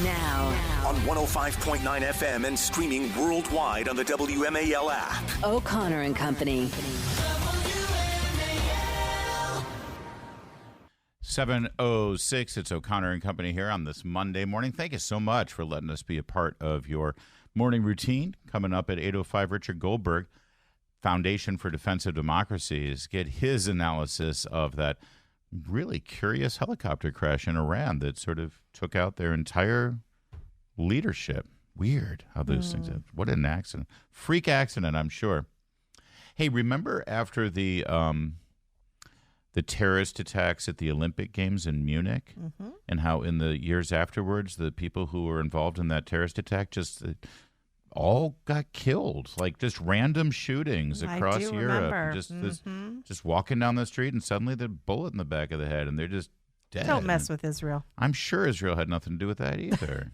Now. On 105.9 FM and streaming worldwide on the WMAL app. O'Connor and Company. 7:06. It's O'Connor and Company here on this Monday morning. Thank you so much for letting us be a part of your morning routine. Coming up at 8:05, Richard Goldberg, Foundation for Defensive Democracies, get his analysis of that really curious helicopter crash in Iran that sort of took out their entire leadership. Weird how those things happen. What an accident. Freak accident, I'm sure. Hey, remember after the terrorist attacks at the Olympic Games in Munich, and how in the years afterwards, the people who were involved in that terrorist attack just all got killed, like just random shootings across Europe. Remember. Just walking down the street and suddenly the bullet in the back of the head and they're just dead. Don't mess with Israel. I'm sure Israel had nothing to do with that either.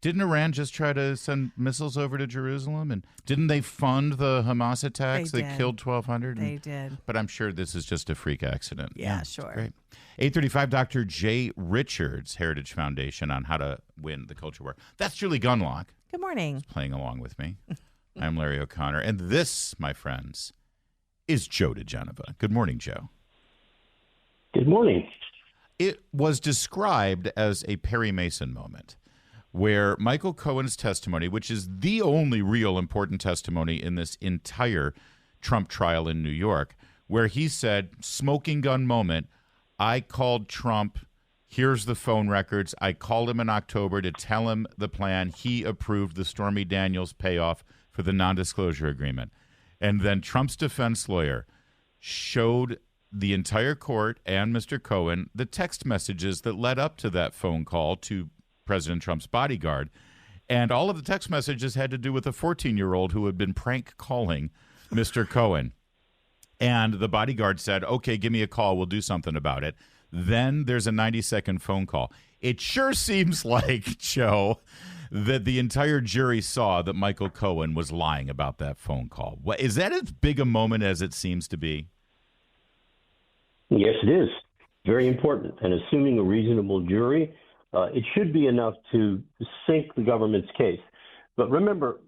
Didn't Iran just try to send missiles over to Jerusalem? And didn't they fund the Hamas attacks that killed 1,200? They did. But I'm sure this is just a freak accident. Yeah, sure. Great. 8:35, Dr. Jay Richards, Heritage Foundation, on how to win the culture war. That's Julie Gunlock. Good morning. Playing along with me. I'm Larry O'Connor. And this, my friends, is Joe diGenova. Good morning, Joe. Good morning. It was described as a Perry Mason moment, where Michael Cohen's testimony, which is the only real important testimony in this entire Trump trial in New York, where he said, smoking gun moment, I called Trump, here's the phone records, I called him in October to tell him the plan, he approved the Stormy Daniels payoff for the non-disclosure agreement. And then Trump's defense lawyer showed the entire court and Mr. Cohen the text messages that led up to that phone call to President Trump's bodyguard. And all of the text messages had to do with a 14-year-old who had been prank calling Mr. Cohen. And the bodyguard said, okay, give me a call. We'll do something about it. Then there's a 90-second phone call. It sure seems like, Joe, that the entire jury saw that Michael Cohen was lying about that phone call. Is that as big a moment as it seems to be? Yes, it is. Very important. And assuming a reasonable jury, it should be enough to sink the government's case. But remember,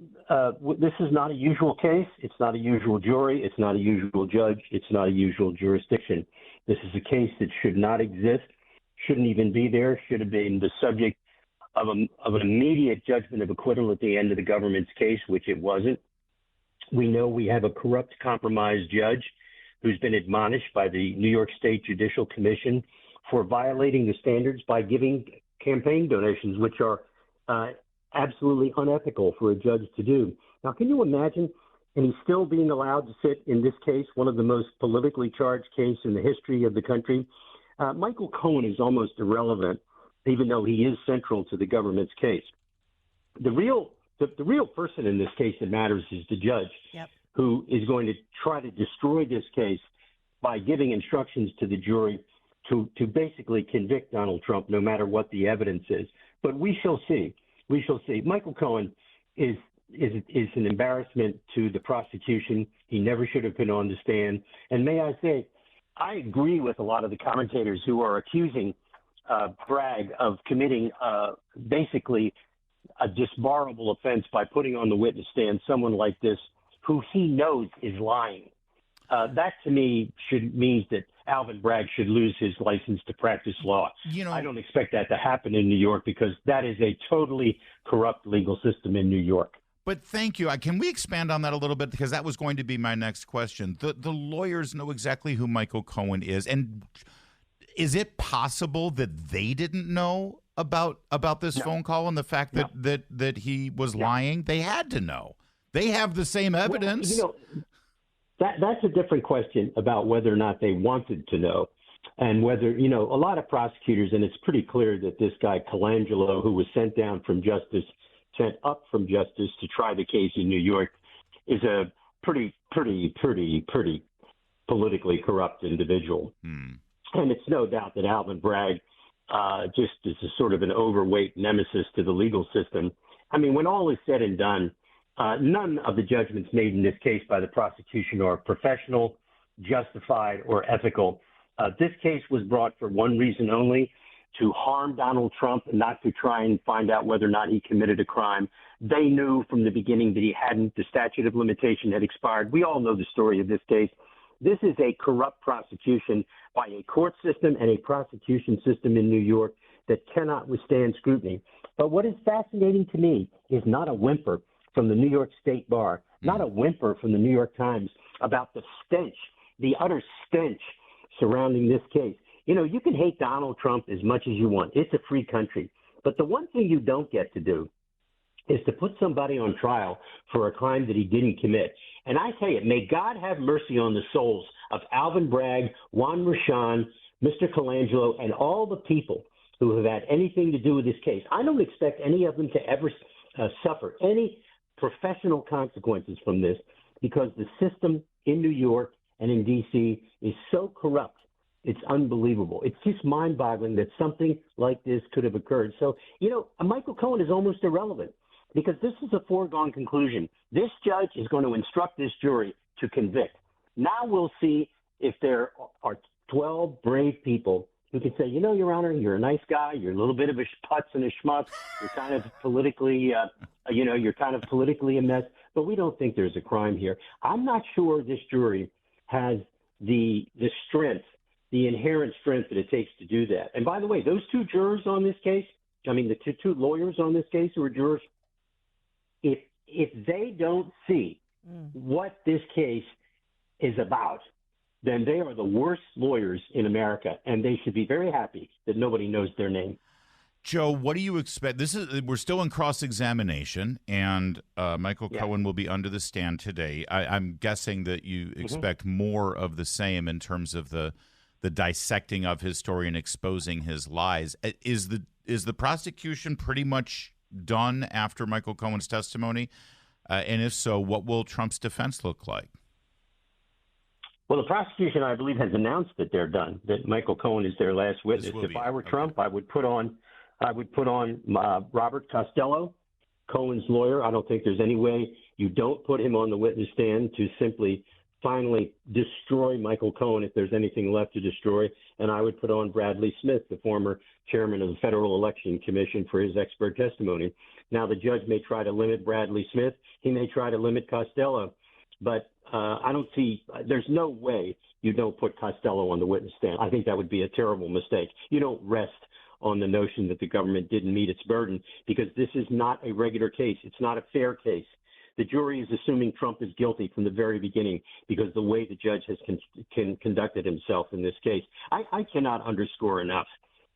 this is not a usual case. It's not a usual jury. It's not a usual judge. It's not a usual jurisdiction. This is a case that should not exist, shouldn't even be there, should have been the subject of an immediate judgment of acquittal at the end of the government's case, which it wasn't. We know we have a corrupt, compromised judge who's been admonished by the New York State Judicial Commission for violating the standards by giving campaign donations, which are absolutely unethical for a judge to do. Now, can you imagine, and he's still being allowed to sit in this case, one of the most politically charged cases in the history of the country? Michael Cohen is almost irrelevant, even though he is central to the government's case. The real person in this case that matters is the judge, who is going to try to destroy this case by giving instructions to the jury to basically convict Donald Trump, no matter what the evidence is. But we shall see. We shall see. Michael Cohen is an embarrassment to the prosecution. He never should have been on the stand. And may I say, I agree with a lot of the commentators who are accusing Bragg of committing basically a disbarable offense by putting on the witness stand someone like this who he knows is lying. That, to me, means that Alvin Bragg should lose his license to practice law. I don't expect that to happen in New York because that is a totally corrupt legal system in New York. But thank you. Can we expand on that a little bit? Because that was going to be my next question. The lawyers know exactly who Michael Cohen is. And is it possible that they didn't know about this phone call and the fact that he was lying? They had to know. They have the same evidence. Well, that's a different question about whether or not they wanted to know, and whether, a lot of prosecutors, and it's pretty clear that this guy Colangelo, who was sent up from justice to try the case in New York, is a pretty politically corrupt individual. And it's no doubt that Alvin Bragg just is a sort of an overweight nemesis to the legal system. I mean, when all is said and done, none of the judgments made in this case by the prosecution are professional, justified, or ethical. This case was brought for one reason only, to harm Donald Trump and not to try and find out whether or not he committed a crime. They knew from the beginning that he hadn't. The statute of limitation had expired. We all know the story of this case. This is a corrupt prosecution by a court system and a prosecution system in New York that cannot withstand scrutiny. But what is fascinating to me is not a whimper from the New York State Bar, not a whimper from the New York Times about the stench, the utter stench surrounding this case. You know, you can hate Donald Trump as much as you want. It's a free country. But the one thing you don't get to do is to put somebody on trial for a crime that he didn't commit. And I tell you, may God have mercy on the souls of Alvin Bragg, Juan Rashan, Mr. Colangelo, and all the people who have had anything to do with this case. I don't expect any of them to ever suffer any professional consequences from this because the system in New York and in D.C. is so corrupt. It's unbelievable. It's just mind-boggling that something like this could have occurred. So, you know, Michael Cohen is almost irrelevant because this is a foregone conclusion. This judge is going to instruct this jury to convict. Now we'll see if there are 12 brave people who can say, you know, Your Honor, you're a nice guy. You're a little bit of a putz and a schmutz. You're kind of politically, you're kind of politically a mess, but we don't think there's a crime here. I'm not sure this jury has the strength, the inherent strength that it takes to do that. And by the way, those two jurors on this case, the two lawyers on this case who are jurors, if they don't see what this case is about, then they are the worst lawyers in America, and they should be very happy that nobody knows their name. Joe, what do you expect? We're still in cross-examination, and Michael Cohen will be under the stand today. I'm guessing that you expect more of the same in terms of the dissecting of his story and exposing his lies. Is the prosecution pretty much done after Michael Cohen's testimony? And if so, what will Trump's defense look like? Well, the prosecution, I believe, has announced that they're done, that Michael Cohen is their last witness. If I were Trump, I would put on Robert Costello, Cohen's lawyer. I don't think there's any way you don't put him on the witness stand to simply finally destroy Michael Cohen if there's anything left to destroy. And I would put on Bradley Smith, the former chairman of the Federal Election Commission, for his expert testimony. Now, the judge may try to limit Bradley Smith. He may try to limit Costello. But I don't see – there's no way you don't put Costello on the witness stand. I think that would be a terrible mistake. You don't rest on the notion that the government didn't meet its burden because this is not a regular case. It's not a fair case. The jury is assuming Trump is guilty from the very beginning because the way the judge has conducted himself in this case. I cannot underscore enough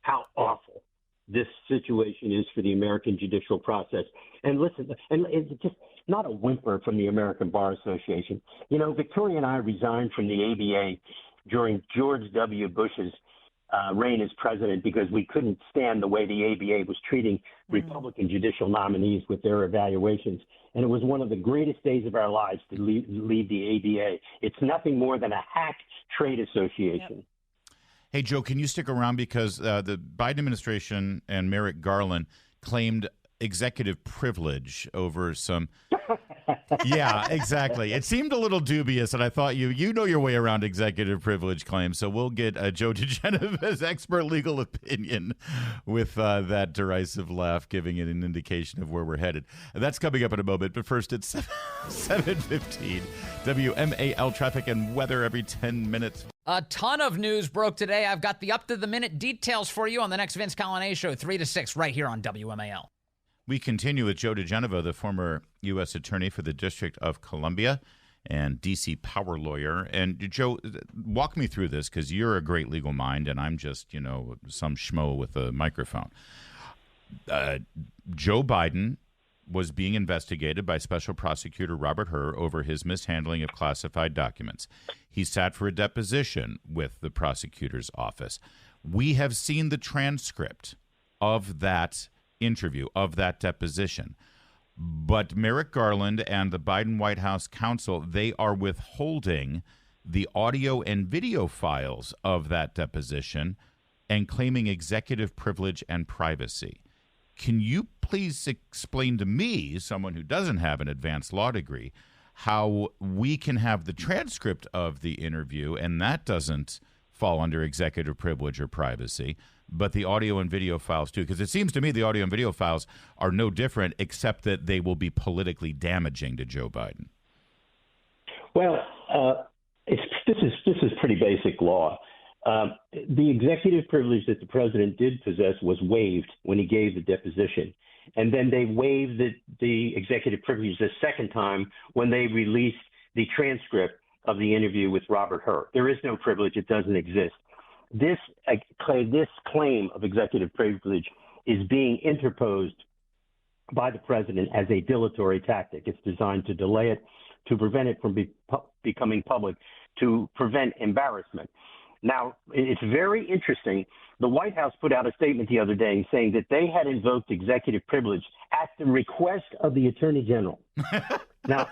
how awful this situation is for the American judicial process. And listen, and it's just not a whimper from the American Bar Association. You know, Victoria and I resigned from the ABA during George W. Bush's reign as president because we couldn't stand the way the ABA was treating Republican judicial nominees with their evaluations. And it was one of the greatest days of our lives to leave the ABA. It's nothing more than a hack trade association. Yep. Hey, Joe, can you stick around because the Biden administration and Merrick Garland claimed executive privilege over some Yeah, exactly. It seemed a little dubious, and I thought you know your way around executive privilege claims, so we'll get Joe diGenova's expert legal opinion with that derisive laugh, giving it an indication of where we're headed. That's coming up in a moment, but first it's 7:15. WMAL traffic and weather every 10 minutes. A ton of news broke today. I've got the up-to-the-minute details for you on the next Vince Coglianese Show, 3 to 6, right here on WMAL. We continue with Joe diGenova, the former U.S. Attorney for the District of Columbia and D.C. power lawyer. And, Joe, walk me through this because you're a great legal mind and I'm just, some schmo with a microphone. Joe Biden was being investigated by Special Prosecutor Robert Hur over his mishandling of classified documents. He sat for a deposition with the prosecutor's office. We have seen the transcript of that interview, of that deposition. But Merrick Garland and the Biden White House counsel, they are withholding the audio and video files of that deposition and claiming executive privilege and privacy. Can you please explain to me, someone who doesn't have an advanced law degree, how we can have the transcript of the interview and that doesn't fall under executive privilege or privacy, but the audio and video files too? Because it seems to me the audio and video files are no different, except that they will be politically damaging to Joe Biden. Well, this is pretty basic law. The executive privilege that the president did possess was waived when he gave the deposition. And then they waived the executive privilege the second time when they released the transcript of the interview with Robert Hur. There is no privilege. It doesn't exist. This claim of executive privilege is being interposed by the president as a dilatory tactic. It's designed to delay it, to prevent it from becoming public, to prevent embarrassment. Now, it's very interesting. The White House put out a statement the other day saying that they had invoked executive privilege at the request of the Attorney General. Now,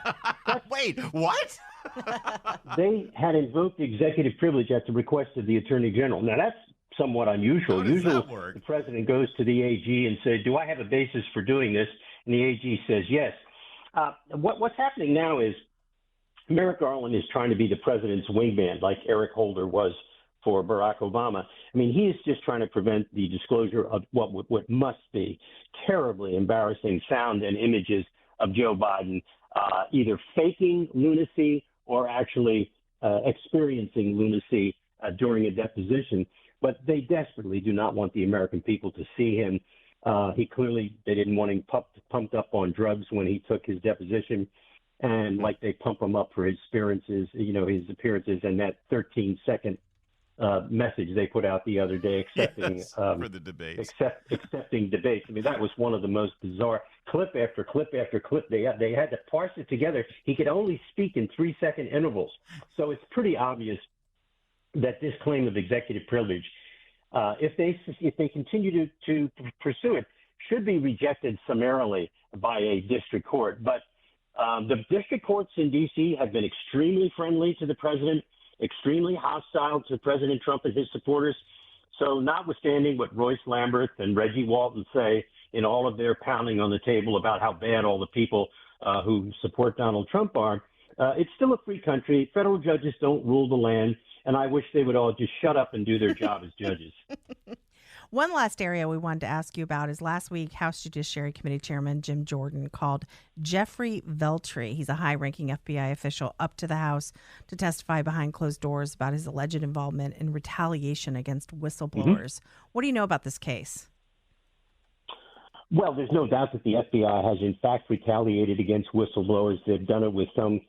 wait, what? They had invoked executive privilege at the request of the Attorney General. Now, that's somewhat unusual. How does Usually, that work? the president goes to the AG and says, do I have a basis for doing this? And the AG says yes. What's happening now is Merrick Garland is trying to be the president's wingman, like Eric Holder was for Barack Obama. I mean, he is just trying to prevent the disclosure of what must be terribly embarrassing sound and images of Joe Biden, either faking lunacy or actually experiencing lunacy during a deposition. But they desperately do not want the American people to see him. They didn't want him pumped up on drugs when he took his deposition. And like they pump him up for his appearances and that 13-second message they put out the other day accepting for the debates. Accepting debates. I mean, that was one of the most bizarre clip after clip after clip. They had to parse it together. He could only speak in 3-second intervals. So it's pretty obvious that this claim of executive privilege, if they continue to pursue it, should be rejected summarily by a district court. But the district courts in D.C. have been extremely friendly to the president, extremely hostile to President Trump and his supporters. So notwithstanding what Royce Lamberth and Reggie Walton say in all of their pounding on the table about how bad all the people who support Donald Trump are, it's still a free country. Federal judges don't rule the land, and I wish they would all just shut up and do their job as judges. One last area we wanted to ask you about is last week, House Judiciary Committee Chairman Jim Jordan called Jeffrey Veltri, he's a high-ranking FBI official, up to the House to testify behind closed doors about his alleged involvement in retaliation against whistleblowers. Mm-hmm. What do you know about this case? Well, there's no doubt that the FBI has, in fact, retaliated against whistleblowers. They've done it with some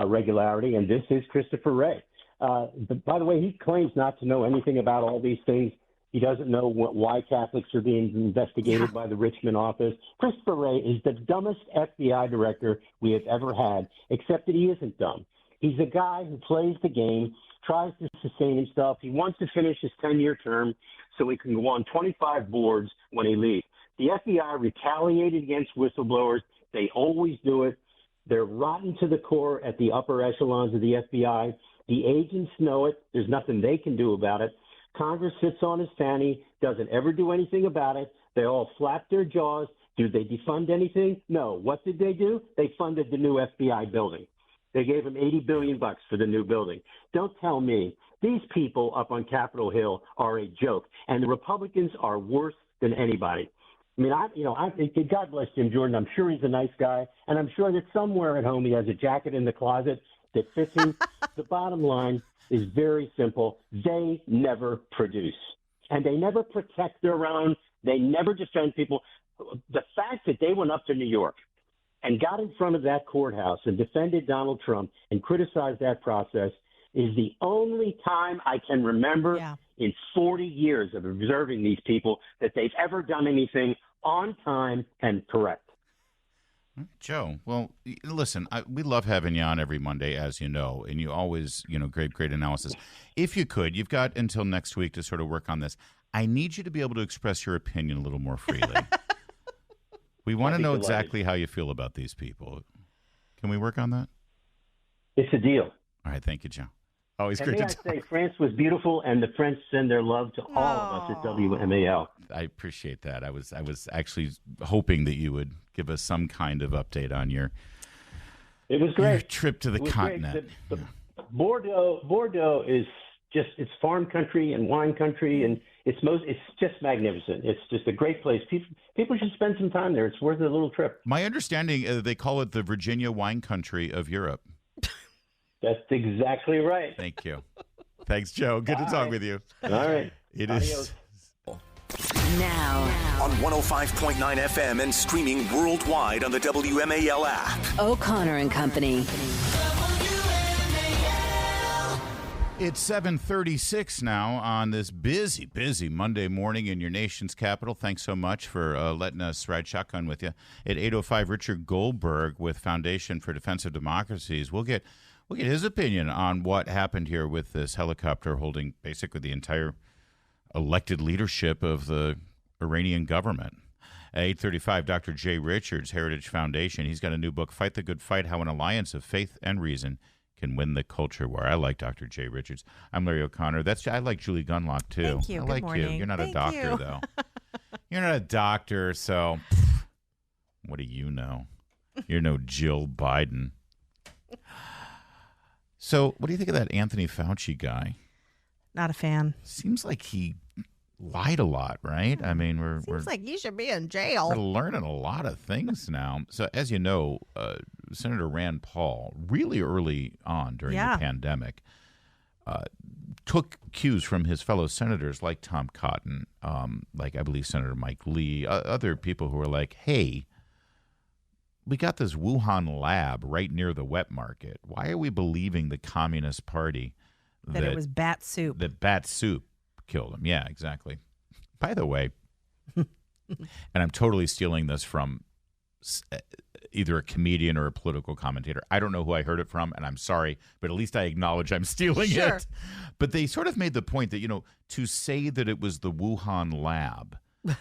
regularity, and this is Christopher Wray. But by the way, he claims not to know anything about all these things. He doesn't know why Catholics are being investigated by the Richmond office. Christopher Wray is the dumbest FBI director we have ever had, except that he isn't dumb. He's a guy who plays the game, tries to sustain himself. He wants to finish his 10-year term so he can go on 25 boards when he leaves. The FBI retaliated against whistleblowers. They always do it. They're rotten to the core at the upper echelons of the FBI. The agents know it. There's nothing they can do about it. Congress sits on his fanny, doesn't ever do anything about it. They all flap their jaws. Do they defund anything? No. What did they do? They funded the new FBI building. They gave him $80 billion for the new building. Don't tell me. These people up on Capitol Hill are a joke, and the Republicans are worse than anybody. I mean, God bless Jim Jordan. I'm sure he's a nice guy, and I'm sure that somewhere at home he has a jacket in the closet that fits him. The bottom line is very simple. They never produce, and they never protect their own. They never defend people. The fact that they went up to New York and got in front of that courthouse and defended Donald Trump and criticized that process is the only time I can remember in 40 years of observing these people that they've ever done anything on time and correct. Joe, well, listen, we love having you on every Monday, as you know, and you always, great analysis. If you could, you've got until next week to sort of work on this. I need you to be able to express your opinion a little more freely. We want to know exactly how you feel about these people. Can we work on that? It's a deal. All right, thank you, Joe. Always and great may to I say, France was beautiful, and the French send their love to all of us at WMAL. I appreciate that. I was actually hoping that you would give us some kind of update on your it was great. Your trip to the continent. Bordeaux is just it's farm country and wine country, and It's just magnificent. It's just a great place. People should spend some time there. It's worth a little trip. My understanding, they call it the Virginia wine country of Europe. That's exactly right. Thank you. Thanks, Joe. Good to talk with you. All right. It Adios. is. Now on 105.9 FM and streaming worldwide on the WMAL app. O'Connor and Company. It's 7:36 now on this busy Monday morning in your nation's capital. Thanks so much for letting us ride shotgun with you. At 8:05, Richard Goldberg with Foundation for Defense of Democracies. We'll get his opinion on what happened here with this helicopter holding basically the entire elected leadership of the Iranian government. At 8:35, Dr. Jay Richards, Heritage Foundation. He's got a new book, Fight the Good Fight, How an Alliance of Faith and Reason Can Win the Culture War. I like Dr. Jay Richards. I'm Larry O'Connor. I like Julie Gunlock, too. Thank you. I Good like morning. you. You're not Thank a doctor, you. though. You're not a doctor, so what do you know? You're no Jill Biden. So what do you think of that Anthony Fauci guy? Not a fan. Seems like he lied a lot, right? I mean, Seems like you should be in we're jail. learning a lot of things now. So as you know, Senator Rand Paul, really early on during the pandemic, took cues from his fellow senators like Tom Cotton, like I believe Senator Mike Lee, other people who were like, hey, we got this Wuhan lab right near the wet market. Why are we believing the Communist Party That it was bat soup. that bat soup killed him? Yeah, exactly. By the way, and I'm totally stealing this from either a comedian or a political commentator. I don't know who I heard it from, and I'm sorry, but at least I acknowledge I'm stealing it. But they sort of made the point that, to say that it was the Wuhan lab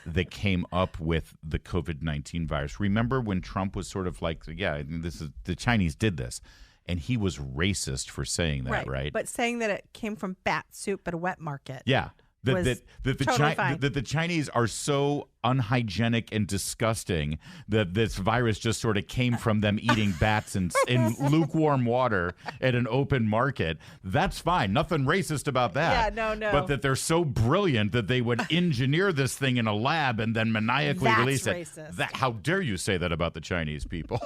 that came up with the COVID-19 virus. Remember when Trump was sort of like, the Chinese did this, and he was racist for saying that, right? But saying that it came from bat soup at a wet market. Yeah. That the Chinese are so unhygienic and disgusting that this virus just sort of came from them eating bats in lukewarm water at an open market. That's fine. Nothing racist about that. Yeah, no. But that they're so brilliant that they would engineer this thing in a lab and then maniacally release it. Racist. How dare you say that about the Chinese people?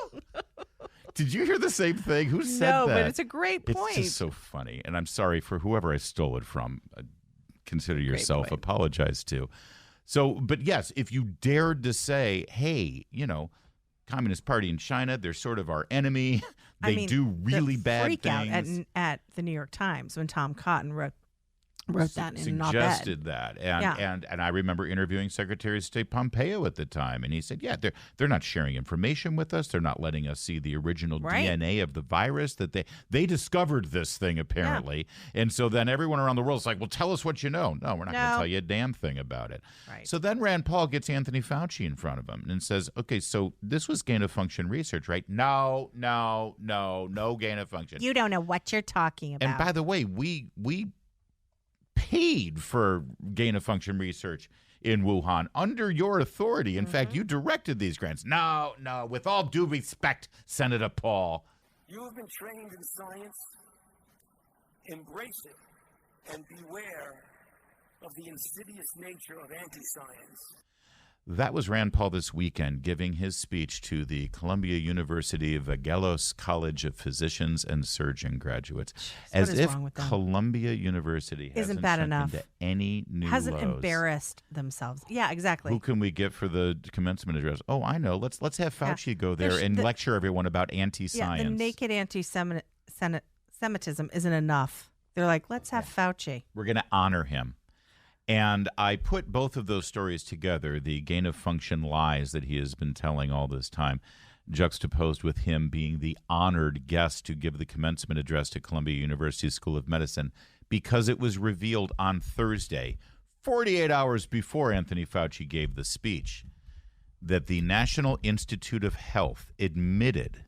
Did you hear the same thing? Who said that? No, but it's a great point. It's just so funny. And I'm sorry for whoever I stole it from. Consider yourself apologized to. So, but yes, if you dared to say, hey, Communist Party in China, they're sort of our enemy. They do really bad freak things. Out at the New York Times when Tom Cotton wrote that in an op-ed. Suggested that. And I remember interviewing Secretary of State Pompeo at the time, and he said, they're not sharing information with us. They're not letting us see the original DNA of the virus, that they discovered this thing, apparently. Yeah. And so then everyone around the world is like, well, tell us what you know. No, we're not going to tell you a damn thing about it. Right. So then Rand Paul gets Anthony Fauci in front of him and says, okay, so this was gain-of-function research, right? No gain-of-function. You don't know what you're talking about. And by the way, we paid for gain-of-function research in Wuhan under your authority. In fact, you directed these grants. No, with all due respect, Senator Paul. You have been trained in science. Embrace it and beware of the insidious nature of anti-science. That was Rand Paul this weekend giving his speech to the Columbia University Vagelos College of Physicians and Surgeon graduates. As if Columbia University hasn't bad sunk enough. Into any new hasn't lows. Embarrassed themselves. Yeah, exactly. Who can we get for the commencement address? Oh, I know. Let's have Fauci go there and lecture everyone about anti-science. Yeah, the naked anti-Semitism isn't enough. They're like, let's have Fauci. We're going to honor him. And I put both of those stories together, the gain-of-function lies that he has been telling all this time, juxtaposed with him being the honored guest to give the commencement address to Columbia University School of Medicine, because it was revealed on Thursday, 48 hours before Anthony Fauci gave the speech, that the National Institute of Health admitted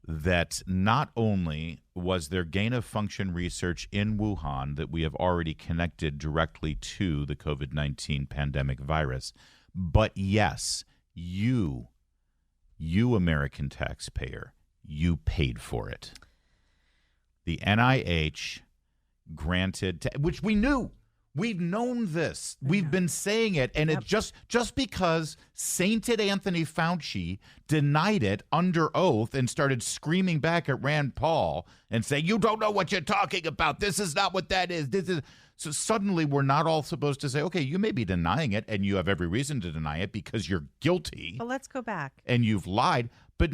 that not only was there gain-of-function research in Wuhan that we have already connected directly to the COVID-19 pandemic virus, but yes, you American taxpayer, you paid for it. The NIH granted, which we knew We've known this. We've been saying it, and it just because sainted Anthony Fauci denied it under oath and started screaming back at Rand Paul and saying, "You don't know what you're talking about. This is not what that is. This is." So suddenly we're not all supposed to say, "Okay, you may be denying it, and you have every reason to deny it because you're guilty." But let's go back. And you've lied, but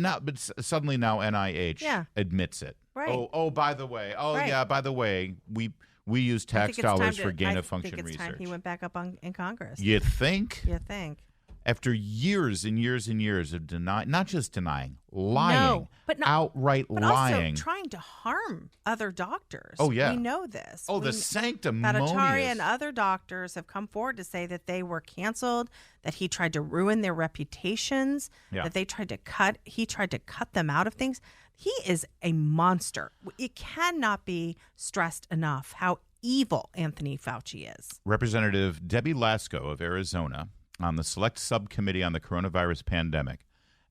suddenly now NIH admits it. Right. Oh, by the way. Oh, Right. yeah, by the way, we use tax dollars for gain-of-function I think it's time research. he went back up in Congress. You think? You think? After years and years and years of not just denying, lying, outright but lying. also trying to harm other doctors. Oh, yeah. We know this. Oh, the sanctimonious. Atari and other doctors have come forward to say that they were canceled, that he tried to ruin their reputations, that he tried to cut them out of things. He is a monster. It cannot be stressed enough how evil Anthony Fauci is. Representative Debbie Lasko of Arizona on the Select Subcommittee on the Coronavirus Pandemic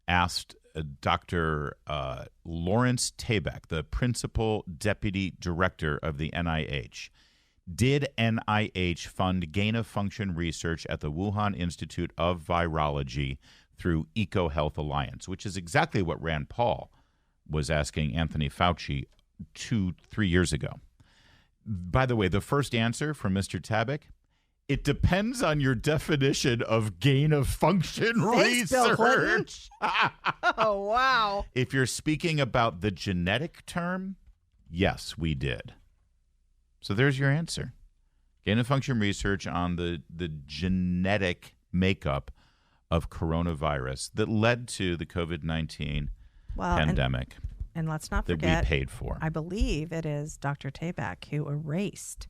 asked Dr. Lawrence Tabak, the Principal Deputy Director of the NIH, did NIH fund gain-of-function research at the Wuhan Institute of Virology through EcoHealth Alliance, which is exactly what Rand Paul was asking Anthony Fauci 2-3 years ago. By the way, the first answer from Mr. Tabak, it depends on your definition of gain-of-function research. Oh, wow. If you're speaking about the genetic term, yes, we did. So there's your answer. Gain-of-function research on the genetic makeup of coronavirus that led to the COVID-19 pandemic. And let's not forget that we paid for. I believe it is Dr. Tabak who erased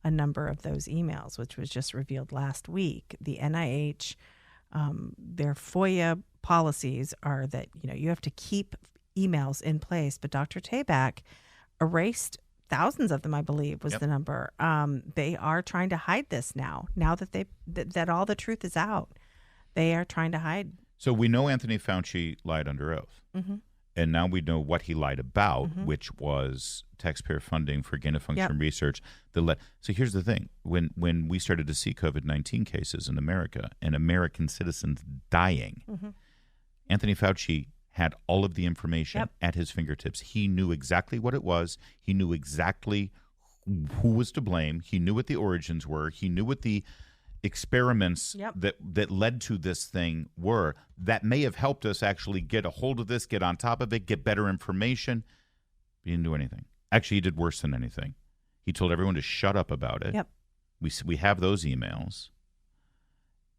a number of those emails, which was just revealed last week. The NIH, their FOIA policies are that you have to keep emails in place, but Dr. Tabak erased thousands of them, I believe, was the number. They are trying to hide this now that that all the truth is out. They are trying to hide. So we know Anthony Fauci lied under oath. And now we know what he lied about, which was taxpayer funding for gain-of-function research. So here's the thing. When we started to see COVID-19 cases in America and American citizens dying, Anthony Fauci had all of the information at his fingertips. He knew exactly what it was. He knew exactly who was to blame. He knew what the origins were. He knew what the experiments that led to this thing were that may have helped us actually get a hold of this, get on top of it, get better information. He didn't do anything. Actually, he did worse than anything. He told everyone to shut up about it. We have those emails.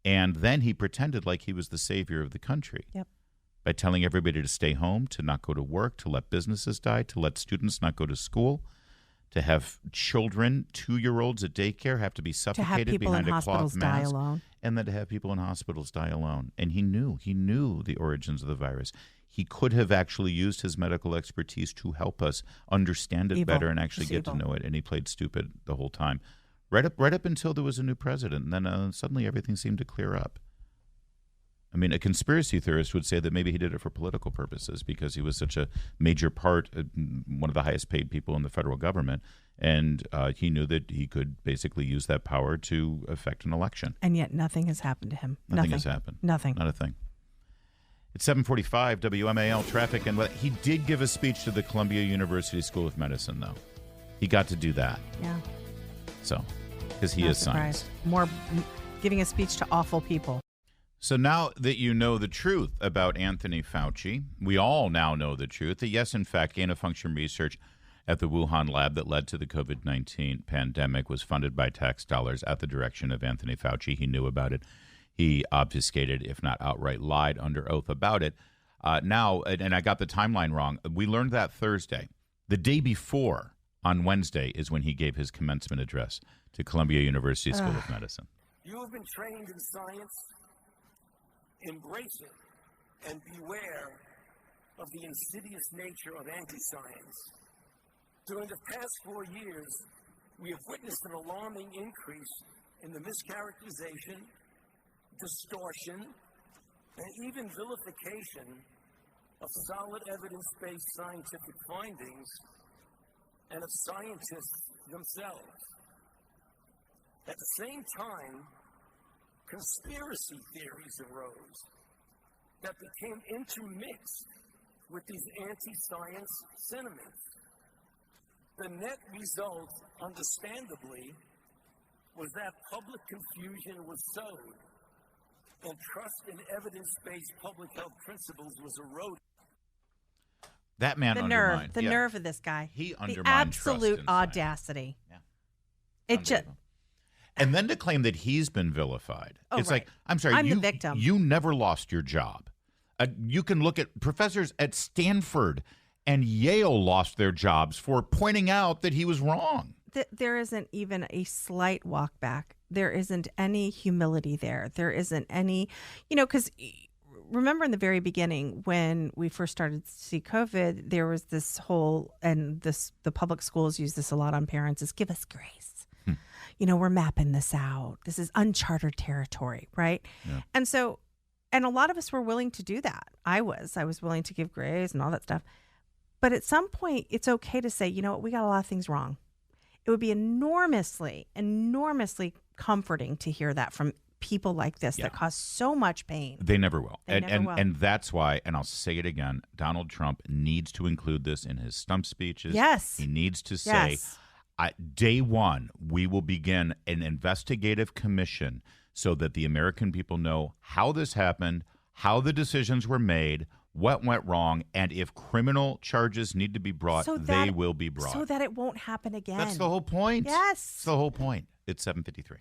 And then he pretended like he was the savior of the country by telling everybody to stay home, to not go to work, to let businesses die, to let students not go to school, to have children, 2-year-olds at daycare have to be suffocated behind a cloth mask, and then to have people in hospitals die alone. And he knew the origins of the virus. He could have actually used his medical expertise to help us understand it better and actually get to know it. And he played stupid the whole time, right up until there was a new president. And then suddenly everything seemed to clear up. I mean, a conspiracy theorist would say that maybe he did it for political purposes because he was such a major part, one of the highest paid people in the federal government, and he knew that he could basically use that power to affect an election. And yet nothing has happened to him. Nothing has happened. Nothing. Not a thing. It's 7:45 WMAL traffic, and he did give a speech to the Columbia University School of Medicine, though. He got to do that. Yeah. So, because he is science. More giving a speech to awful people. So now that you know the truth about Anthony Fauci, we all now know the truth that yes, in fact, gain-of-function research at the Wuhan lab that led to the COVID-19 pandemic was funded by tax dollars at the direction of Anthony Fauci. He knew about it. He obfuscated, if not outright lied under oath about it. Now, and I got the timeline wrong, we learned that Thursday. The day before, on Wednesday, is when he gave his commencement address to Columbia University School of Medicine. You have been trained in science. Embrace it and beware of the insidious nature of anti-science. During the past 4 years, we have witnessed an alarming increase in the mischaracterization, distortion, and even vilification of solid evidence-based scientific findings and of scientists themselves. At the same time, conspiracy theories arose that became intermixed with these anti-science sentiments. The net result, understandably, was that public confusion was sowed and trust in evidence-based public health principles was eroded. That man undermined. The nerve of this guy. He undermined the absolute trust in science. audacity. Yeah. It just. And then to claim that he's been vilified. Oh, it's right. like, I'm sorry, I'm the victim. You never lost your job. You can look at professors at Stanford and Yale lost their jobs for pointing out that he was wrong. There isn't even a slight walk back. There isn't any humility there. There isn't any, because remember in the very beginning when we first started to see COVID, there was this whole, and the public schools use this a lot on parents, is give us grace. We're mapping this out. This is uncharted territory, right? Yeah. And a lot of us were willing to do that. I was willing to give grace and all that stuff. But at some point, it's okay to say, you know what, we got a lot of things wrong. It would be enormously, enormously comforting to hear that from people like this that cause so much pain. They never will. They never will. And that's why, and I'll say it again, Donald Trump needs to include this in his stump speeches. Yes. He needs to say, day one, we will begin an investigative commission so that the American people know how this happened, how the decisions were made, what went wrong, and if criminal charges need to be brought, they will be brought. So that it won't happen again. That's the whole point. Yes. That's the whole point. It's 7:53.